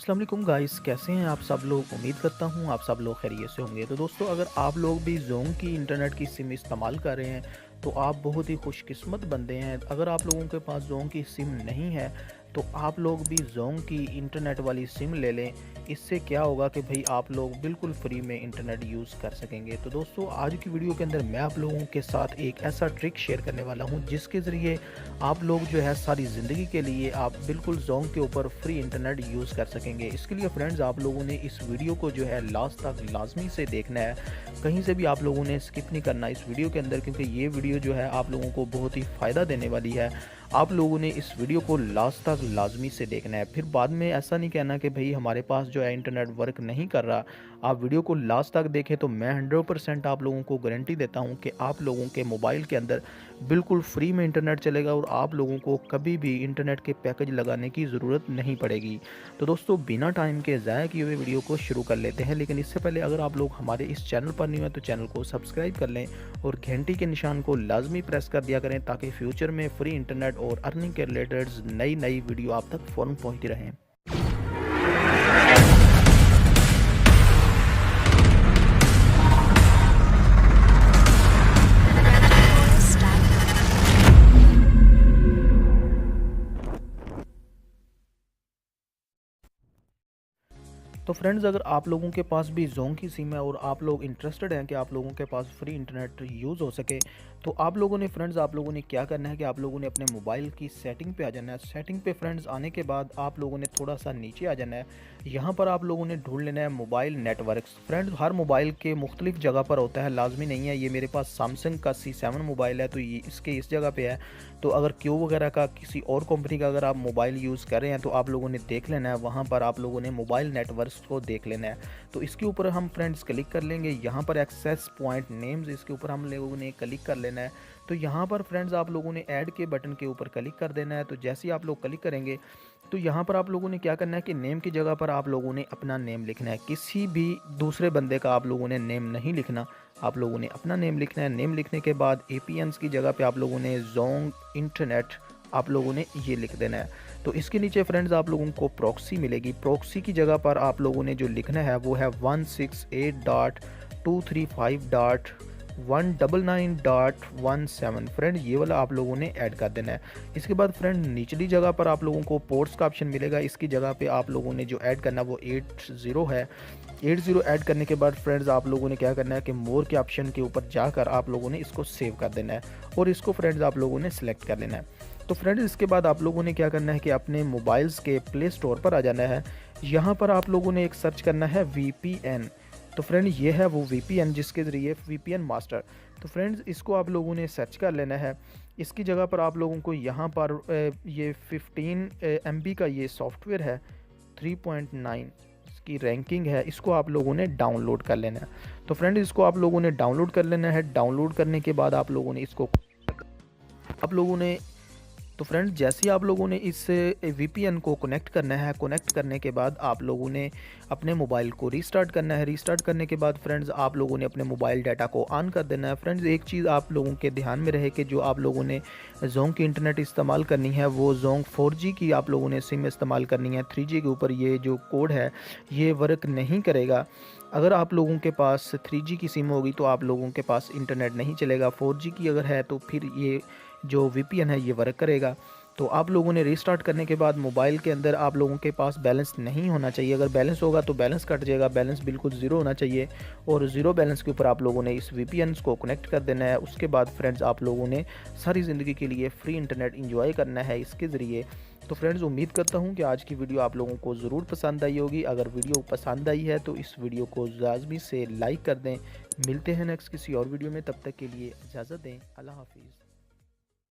अस्सलाम वालेकुम गाइस, कैसे हैं आप सब लोग। उम्मीद करता हूं आप सब लोग खैरियत से होंगे। तो दोस्तों, अगर आप लोग भी जोंग की इंटरनेट की सिम इस्तेमाल कर रहे हैं तो आप बहुत ही खुशकिस्मत बंदे हैं। अगर आप लोगों के पास जोंग की सिम नहीं है तो आप लोग भी जोंग की इंटरनेट वाली सिम ले लें। इससे क्या होगा कि भाई आप लोग बिल्कुल फ्री में इंटरनेट यूज़ कर सकेंगे। तो दोस्तों, आज की वीडियो के अंदर मैं आप लोगों के साथ एक ऐसा ट्रिक शेयर करने वाला हूं जिसके ज़रिए आप लोग जो है सारी ज़िंदगी के लिए आप बिल्कुल जोंग के ऊपर फ्री इंटरनेट यूज़ कर सकेंगे। इसके लिए फ्रेंड्स, आप लोगों ने इस वीडियो को जो है लास्ट तक लाजमी से देखना है। कहीं से भी आप लोगों ने स्किप नहीं करना इस वीडियो के अंदर, क्योंकि ये वीडियो जो है आप लोगों को बहुत ही फ़ायदा देने वाली है। आप लोगों ने इस वीडियो को लास्ट तक लाजमी से देखना है। फिर बाद में ऐसा नहीं कहना कि भाई हमारे पास जो है इंटरनेट वर्क नहीं कर रहा। आप वीडियो को लास्ट तक देखें तो मैं 100% आप लोगों को गारंटी देता हूं कि आप लोगों के मोबाइल के अंदर बिल्कुल फ्री में इंटरनेट चलेगा और आप लोगों को कभी भी इंटरनेट के पैकेज लगाने की ज़रूरत नहीं पड़ेगी। तो दोस्तों, बिना टाइम के ज़ाया किए हुए वीडियो को शुरू कर लेते हैं। लेकिन इससे पहले अगर आप लोग हमारे इस चैनल पर नहीं हैं तो चैनल को सब्सक्राइब कर लें और घंटी के निशान को लाजमी प्रेस कर दिया करें, ताकि फ्यूचर में फ्री इंटरनेट और अर्निंग के रिलेटेड नई नई वीडियो आप तक फ़ौरन पहुंचती रहें। तो फ्रेंड्स, अगर आप लोगों के पास भी जोंग की सिम है और आप लोग इंटरेस्टेड हैं कि आप लोगों के पास फ्री इंटरनेट यूज़ हो सके, तो आप लोगों ने फ्रेंड्स आप लोगों ने क्या करना है कि आप लोगों ने अपने मोबाइल की सेटिंग पे आ जाना है। सेटिंग पे फ्रेंड्स आने के बाद आप लोगों ने थोड़ा सा नीचे आ जाना है। यहाँ पर आप लोगों ने ढूंढ लेना है मोबाइल नेटवर्क्स। फ्रेंड्स, हर मोबाइल के मुख्तलिफ जगह पर होता है, लाजमी नहीं है। ये मेरे पास सैमसंग का C7 मोबाइल है तो ये इसके इस जगह पे है। तो अगर क्यू वगैरह का किसी और कंपनी का अगर आप मोबाइल यूज़ कर रहे हैं तो आप लोगों ने देख लेना है, वहाँ पर आप लोगों ने मोबाइल नेटवर्क्स को देख लेना है। तो इसके ऊपर हम फ्रेंड्स क्लिक कर लेंगे। यहाँ पर एक्सेस पॉइंट नेम्स, इसके ऊपर हम लोगों ने क्लिक कर लेना है। तो यहाँ पर फ्रेंड्स आप लोगों ने ऐड के बटन के ऊपर क्लिक कर देना है। तो जैसे ही आप लोग क्लिक करेंगे तो यहाँ पर आप लोगों ने क्या करना है कि नेम की जगह पर आप लोगों ने अपना नेम लिखना है। किसी भी दूसरे बंदे का आप लोगों ने नेम नहीं लिखना, आप लोगों ने अपना नेम लिखना है। नेम लिखने के बाद APNs की जगह पे आप लोगों ने जोंग इंटरनेट आप लोगों ने ये लिख देना है। तो इसके नीचे फ्रेंड्स आप लोगों को प्रॉक्सी मिलेगी। प्रॉक्सी की जगह पर आप लोगों ने जो लिखना है वो है 168.235.199.17। फ्रेंड, ये वाला आप लोगों ने ऐड कर देना है। इसके बाद फ्रेंड निचली जगह पर आप लोगों को पोर्ट्स का ऑप्शन मिलेगा। इसकी जगह पे आप लोगों ने जो ऐड करना है वो 80 है। 80 ऐड करने के बाद फ्रेंड्स आप लोगों ने क्या करना है कि मोर के ऑप्शन के ऊपर जाकर आप लोगों ने इसको सेव कर देना है और इसको फ्रेंड्स आप लोगों ने सिलेक्ट कर लेना है। तो फ्रेंड्स, इसके बाद आप लोगों ने क्या करना है कि अपने मोबाइल्स के प्ले स्टोर पर आ जाना है। यहाँ पर आप लोगों ने एक सर्च करना है VPN। तो फ्रेंड, ये है वो VPN जिसके ज़रिए VPN मास्टर। तो फ्रेंड्स, इसको आप लोगों ने सर्च कर लेना है। इसकी जगह पर आप लोगों को यहाँ पर ये 15 MB का ये सॉफ्टवेयर है, 3.9 की रैंकिंग है, इसको आप लोगों ने डाउनलोड कर लेना है। तो फ्रेंड, इसको आप लोगों ने डाउनलोड कर लेना है। डाउनलोड करने के बाद आप लोगों ने इसको आप लोगों ने तो फ्रेंड्स, जैसे ही आप लोगों ने इस VPN को कनेक्ट करना है, कनेक्ट करने के बाद आप लोगों ने अपने मोबाइल को रीस्टार्ट करना है। रीस्टार्ट करने के बाद फ्रेंड्स आप लोगों ने अपने मोबाइल डाटा को ऑन कर देना है। फ्रेंड्स, एक चीज़ आप लोगों के ध्यान में रहे कि जो आप लोगों ने जोंग की इंटरनेट इस्तेमाल करनी है वो जोंग 4G की आप लोगों ने सिम इस्तेमाल करनी है। 3G के ऊपर ये जो कोड है ये वर्क नहीं करेगा। अगर आप लोगों के पास 3G की सिम होगी तो आप लोगों के पास इंटरनेट नहीं चलेगा। 4G की अगर है तो फिर ये जो VPN है ये वर्क करेगा। तो आप लोगों ने रीस्टार्ट करने के बाद मोबाइल के अंदर आप लोगों के पास बैलेंस नहीं होना चाहिए। अगर बैलेंस होगा तो बैलेंस कट जाएगा, बैलेंस बिल्कुल ज़ीरो होना चाहिए। और ज़ीरो बैलेंस के ऊपर आप लोगों ने इस VPN को कनेक्ट कर देना है। उसके बाद फ्रेंड्स आप लोगों ने सारी ज़िंदगी के लिए फ्री इंटरनेट इंजॉय करना है इसके ज़रिए। तो फ्रेंड्स, उम्मीद करता हूँ कि आज की वीडियो आप लोगों को ज़रूर पसंद आई होगी। अगर वीडियो पसंद आई है तो इस वीडियो को लाजमी से लाइक कर दें। मिलते हैं नेक्स्ट किसी और वीडियो में, तब तक के लिए इजाज़त दें। अल्लाह हाफिज़।